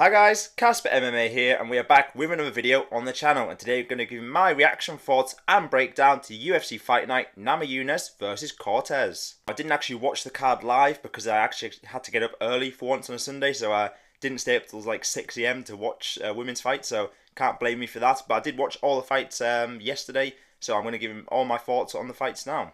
Hi guys, Casper MMA here, and we are back with another video on the channel. And today we're going to give my reaction, thoughts and breakdown to UFC Fight Night Namajunas versus Cortez. I didn't actually watch the card live because I actually had to get up early for once on a Sunday, so I didn't stay up till like 6 AM to watch women's fight, so can't blame me for that. But I did watch all the fights yesterday, so I'm going to give him all my thoughts on the fights now.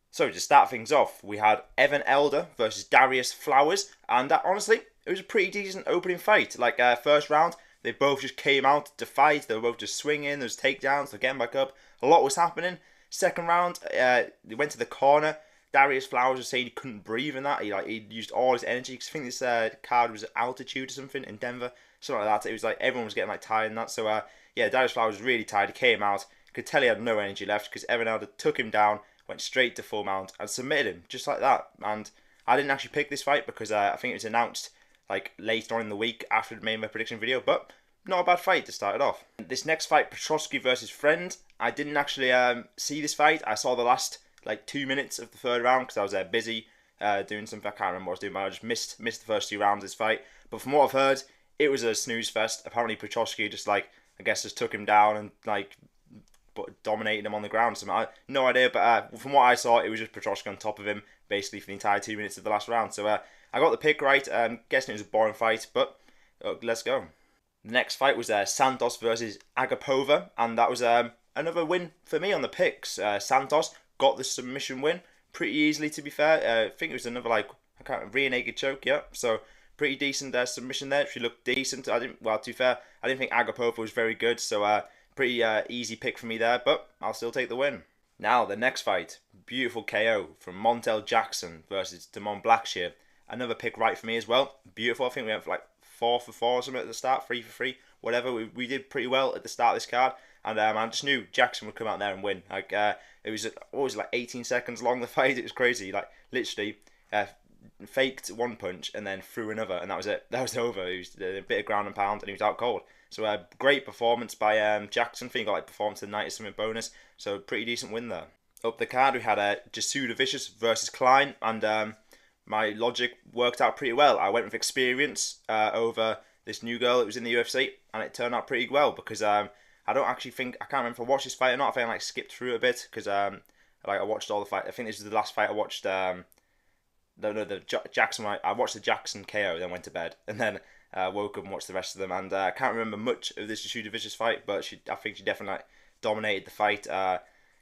So to start things off, we had Evan Elder versus Darius Flowers, and honestly, it was a pretty decent opening fight. Like first round, they both just came out to fight. They were both just swinging. There was takedowns. They're getting back up. A lot was happening. Second round, they went to the corner. Darius Flowers was saying he couldn't breathe in that. He used all his energy. Cause I think this card was at altitude or something in Denver, something like that. It was like everyone was getting like tired and that. So yeah, Darius Flowers was really tired. He came out. Could tell he had no energy left because Evan Elder took him down, went straight to full mount and submitted him just like that. And I didn't actually pick this fight because I think it was announced like later on in the week after I made my prediction video, but not a bad fight to start it off. This next fight, Petrosky versus Friend, I didn't actually see this fight. I saw the last like 2 minutes of the third round because I was busy doing something. I can't remember what I was doing, but I just missed the first 2 rounds of this fight. But from what I've heard, it was a snooze fest. Apparently Petrosky just just took him down and dominated him on the ground. So no idea, but from what I saw, it was just Petrosky on top of him basically for the entire 2 minutes of the last round. So I got the pick right. Guessing it was a boring fight, but let's go. The next fight was Santos versus Agapova, and that was another win for me on the picks. Santos got the submission win pretty easily, to be fair. I think it was another rear naked choke, yeah. So pretty decent submission there. She looked decent. To be fair, I didn't think Agapova was very good, so pretty easy pick for me there, but I'll still take the win. Now the next fight, beautiful KO from Montel Jackson versus Damon Blackshear. Another pick right for me as well. Beautiful. I think we went for like 4 for 4 or something at the start, 3 for 3, whatever. We did pretty well at the start of this card, and I just knew Jackson would come out there and win. It was always like 18 seconds long, the fight. It was crazy. Like literally faked one punch and then threw another, and that was it. That was over. It was a bit of ground and pound, and he was out cold. So great performance by Jackson. I think he got like performance of the night or something bonus. So pretty decent win there. Up the card we had Jasuda Vicious versus Klein, and my logic worked out pretty well. I went with experience over this new girl that was in the UFC, and it turned out pretty well because I can't remember if I watched this fight or not. I think I skipped through it a bit because I watched all the fight. I think this was the last fight I watched. Jackson. I watched the Jackson KO, then went to bed, and then woke up and watched the rest of them. And I can't remember much of this Jasuda Vicious fight, but I think she definitely dominated the fight.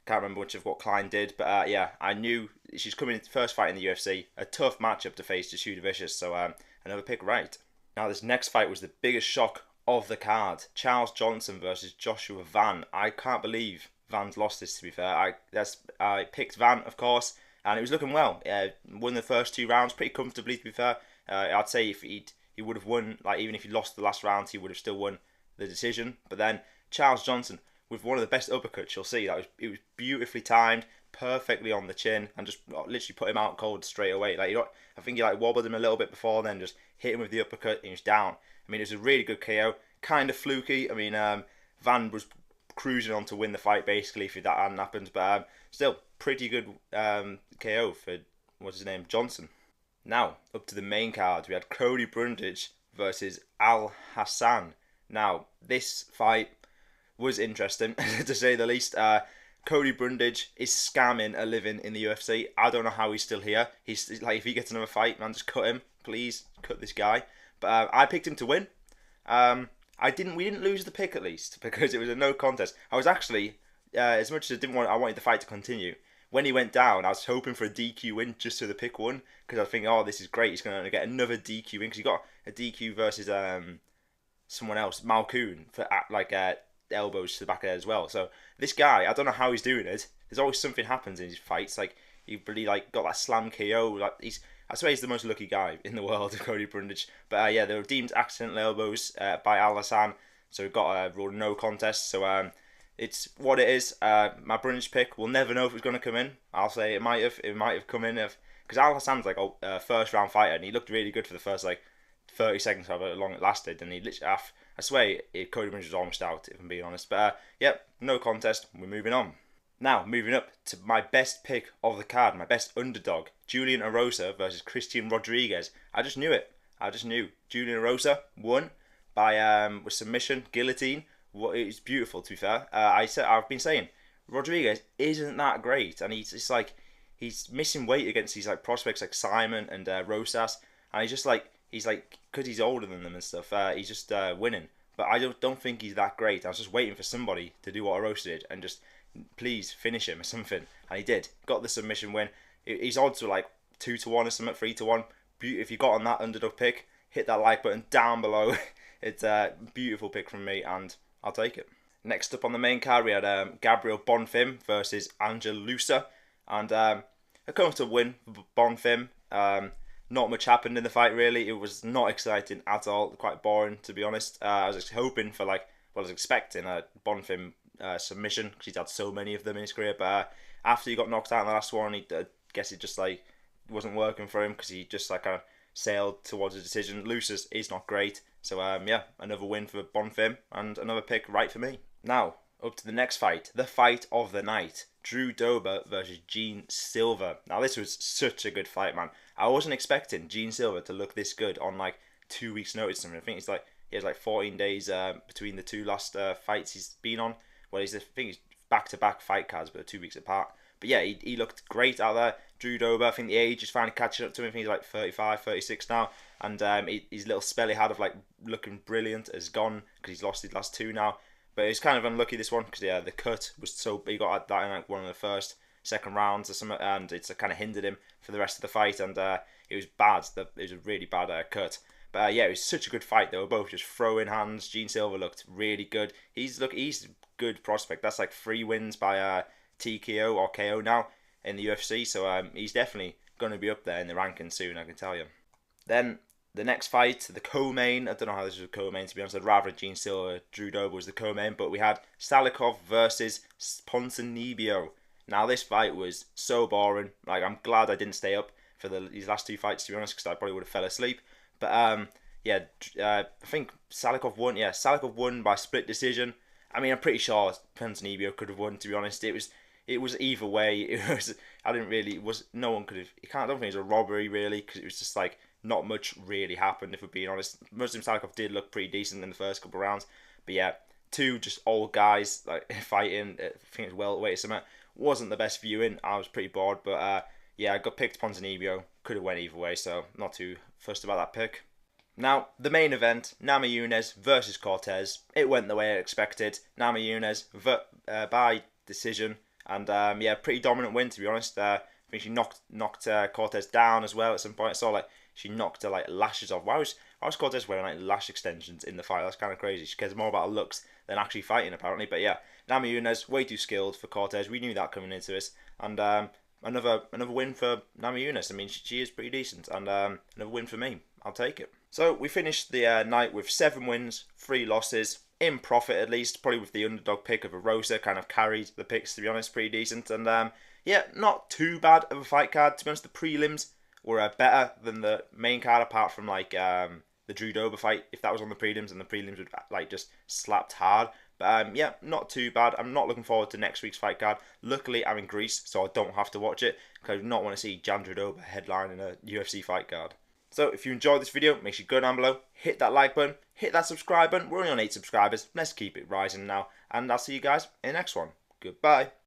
Can't remember much of what Klein did, but yeah, I knew she's coming into first fight in the UFC. A tough matchup to face Jasuda Vicious, so another pick right. Now this next fight was the biggest shock of the card. Charles Johnson versus Joshua Van. I can't believe Van's lost this, to be fair. I picked Van, of course, and it was looking well. Won the first 2 rounds pretty comfortably, to be fair. I'd say if he would have won, like even if he lost the last round, he would have still won the decision. But then Charles Johnson, with one of the best uppercuts you'll see, it was beautifully timed, perfectly on the chin, and just literally put him out cold straight away. I think he wobbled him a little bit before, then just hit him with the uppercut, and he was down. I mean, it was a really good KO, kind of fluky. I mean, Van was cruising on to win the fight basically if that hadn't happened, but still pretty good KO for what's his name, Johnson. Now up to the main card, we had Cody Brundage versus Al Hassan. Now this fight was interesting to say the least. Cody Brundage is scamming a living in the UFC. I don't know how he's still here. He's like, if he gets another fight, man, just cut him, please, cut this guy. But I picked him to win. We didn't lose the pick at least because it was a no contest. I was actually, as much as I wanted the fight to continue. When he went down, I was hoping for a DQ win just so the pick won because I was thinking, oh, this is great. He's going to get another DQ win because he got a DQ versus someone else, Malkoon, for elbows to the back of the head as well. So this guy, I don't know how he's doing it. There's always something happens in his fights. Like he really got that slam KO. I swear he's the most lucky guy in the world, Cody Brundage. But yeah, they were deemed accidental elbows by Al Hassan, so we've got a rule no contest. So it's what it is. My Brundage pick, we'll never know if it's going to come in. I'll say it might have come in because Al Hassan's a first round fighter, and he looked really good for the first 30 seconds, however long it lasted, and he literally, I swear, Cody Brundage was almost out, if I'm being honest. But yep, no contest, we're moving on. Now, moving up to my best pick of the card, my best underdog, Julian Erosa versus Christian Rodriguez. I just knew it. I just knew. Julian Erosa won by with submission, guillotine. It was beautiful, to be fair. I've been saying Rodriguez isn't that great, and it's like he's missing weight against these like prospects like Simon and Rosas, and he's like because he's older than them and stuff. He's just winning, but I don't think he's that great. I was just waiting for somebody to do what Arosa did and just please finish him or something, and he did. Got the submission win. His odds were like 2-1 or something, 3-1. If you got on that underdog pick, hit that like button down below. It's a beautiful pick from me, and I'll take it. Next up on the main card, we had Gabriel Bonfim versus Angel Lusa, and a comfortable win for Bonfim. Not much happened in the fight, really. It was not exciting at all. Quite boring, to be honest. I was hoping for I was expecting a Bonfim submission, because he's had so many of them in his career. But after he got knocked out in the last one, I guess it just wasn't working for him, because he just kind of sailed towards a decision. Lusa's is not great. So yeah, another win for Bonfim and another pick right for me. Now, up to the next fight, the fight of the night. Drew Dober versus Gene Silva. Now, this was such a good fight, man. I wasn't expecting Gene Silva to look this good on 2 weeks' notice. I think he has 14 days between the two last fights he's been on. Well, I think he's back-to-back fight cards, but 2 weeks apart. But yeah, he looked great out there. Drew Dober, I think the age is finally catching up to him. I think he's 35, 36 now. And his little spell he had of looking brilliant has gone, because he's lost his last two now. But he's kind of unlucky this one, because the cut was so he got that in one of the second rounds or something, and it's kind of hindered him for the rest of the fight, and it was bad. It was a really bad cut. But yeah, it was such a good fight. They were both just throwing hands. Gene Silva looked really good. He's a good prospect. That's 3 wins by TKO or KO now in the UFC, so he's definitely going to be up there in the rankings soon, I can tell you. Then the next fight, the co-main, I don't know how this was a co-main, to be honest. I'd rather Gene Silva, Drew Dober was the co-main, but we had Salikov versus Ponzinibbio. Now, this fight was so boring. I'm glad I didn't stay up for these last 2 fights, to be honest, because I probably would have fell asleep. But yeah, I think Salikov won. Yeah, Salikov won by split decision. I mean, I'm pretty sure Ponzinibbio could have won, to be honest. It was either way. It was. I didn't really. It was no one could have. I don't think it was a robbery really, because it was just not much really happened, if we're being honest. Muslim Salikov did look pretty decent in the first couple of rounds, but yeah, 2 just old guys fighting. I think it's welterweight or something. Wasn't the best viewing. I was pretty bored, but yeah, I got picked Ponzinibbio. Could have went either way, so not too fussed about that pick. Now, the main event, Namajunas versus Cortez. It went the way I expected. Namajunas by decision, and yeah, pretty dominant win, to be honest. I think she knocked Cortez down as well at some point. I saw she knocked her lashes off. Why was Cortez wearing lash extensions in the fight? That's kind of crazy. She cares more about her looks than actually fighting, apparently. But yeah, Namajunas way too skilled for Cortez. We knew that coming into this, and another win for Namajunas. I mean, she is pretty decent, and another win for me. I'll take it. So we finished the night with 7 wins, 3 losses. In profit, at least, probably with the underdog pick of Arosa, kind of carried the picks, to be honest, pretty decent. And yeah, not too bad of a fight card. To be honest, the prelims were better than the main card, apart from the Drew Dober fight. If that was on the prelims, and the prelims would just slapped hard. But yeah, not too bad. I'm not looking forward to next week's fight card. Luckily, I'm in Greece, so I don't have to watch it, because I do not want to see Jan Drew Dober headlining a UFC fight card. So if you enjoyed this video, make sure you go down below, hit that like button, hit that subscribe button. We're only on 8 subscribers. Let's keep it rising now. And I'll see you guys in the next one. Goodbye.